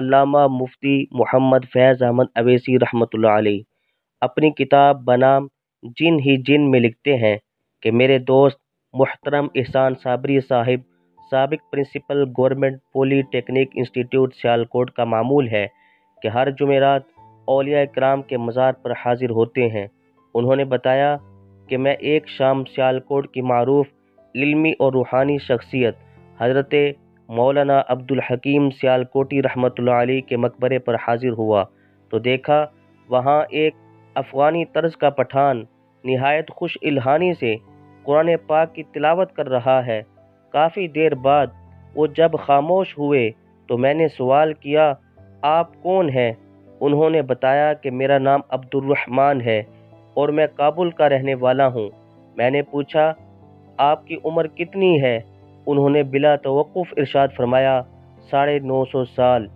علامہ مفتی محمد فیض احمد اویسی رحمۃ اللہ علیہ اپنی کتاب بنام جن ہی جن میں لکھتے ہیں کہ میرے دوست محترم احسان صابری صاحب سابق پرنسپل گورنمنٹ پولی ٹیکنیک انسٹیٹیوٹ سیالکوٹ کا معمول ہے کہ ہر جمعرات اولیاء کرام کے مزار پر حاضر ہوتے ہیں۔ انہوں نے بتایا کہ میں ایک شام سیالکوٹ کی معروف علمی اور روحانی شخصیت حضرت مولانا عبدالحکیم سیالکوٹی رحمۃ اللہ علیہ کے مقبرے پر حاضر ہوا تو دیکھا وہاں ایک افغانی طرز کا پٹھان نہایت خوش الحانی سے قرآن پاک کی تلاوت کر رہا ہے۔ کافی دیر بعد وہ جب خاموش ہوئے تو میں نے سوال کیا، آپ کون ہیں؟ انہوں نے بتایا کہ میرا نام عبد الرحمن ہے اور میں کابل کا رہنے والا ہوں۔ میں نے پوچھا، آپ کی عمر کتنی ہے؟ انہوں نے بلا توقف ارشاد فرمایا، 950 سال۔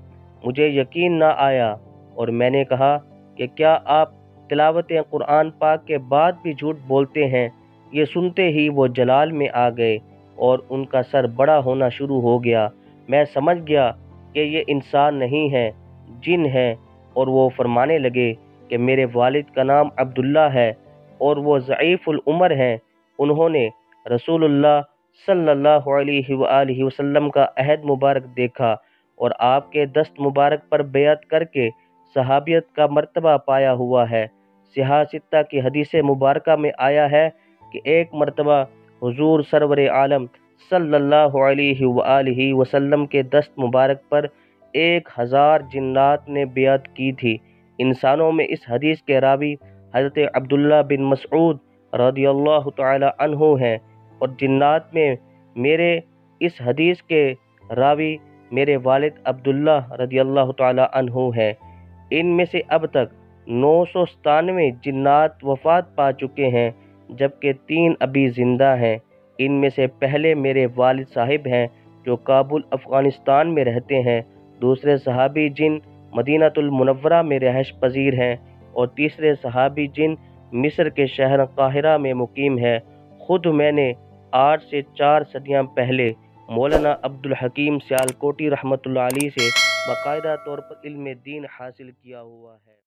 مجھے یقین نہ آیا اور میں نے کہا کہ کیا آپ تلاوت قرآن پاک کے بعد بھی جھوٹ بولتے ہیں؟ یہ سنتے ہی وہ جلال میں آ گئے اور ان کا سر بڑا ہونا شروع ہو گیا۔ میں سمجھ گیا کہ یہ انسان نہیں ہے، جن ہے، اور وہ فرمانے لگے کہ میرے والد کا نام عبداللہ ہے اور وہ ضعیف العمر ہیں۔ انہوں نے رسول اللہ صلی اللہ علیہ وآلہ وسلم کا عہد مبارک دیکھا اور آپ کے دست مبارک پر بیعت کر کے صحابیت کا مرتبہ پایا ہوا ہے۔ صحاح ستہ کی حدیث مبارکہ میں آیا ہے کہ ایک مرتبہ حضور سرور عالم صلی اللہ علیہ وآلہ وسلم کے دست مبارک پر 1000 جنات نے بیعت کی تھی۔ انسانوں میں اس حدیث کے راوی حضرت عبداللہ بن مسعود رضی اللہ تعالی عنہ ہیں اور جنات میں میرے اس حدیث کے راوی میرے والد عبداللہ رضی اللہ تعالی عنہ ہیں۔ ان میں سے اب تک 997 جنات وفات پا چکے ہیں جبکہ 3 ابھی زندہ ہیں۔ ان میں سے پہلے میرے والد صاحب ہیں جو کابل افغانستان میں رہتے ہیں، دوسرے صحابی جن مدینہ المنورہ میں رہائش پذیر ہیں اور تیسرے صحابی جن مصر کے شہر قاہرہ میں مقیم ہے۔ خود میں نے 8 سے 4 صدیاں پہلے مولانا عبدالحکیم سیالکوٹی رحمۃ اللہ علیہ سے باقاعدہ طور پر علم دین حاصل کیا ہوا ہے۔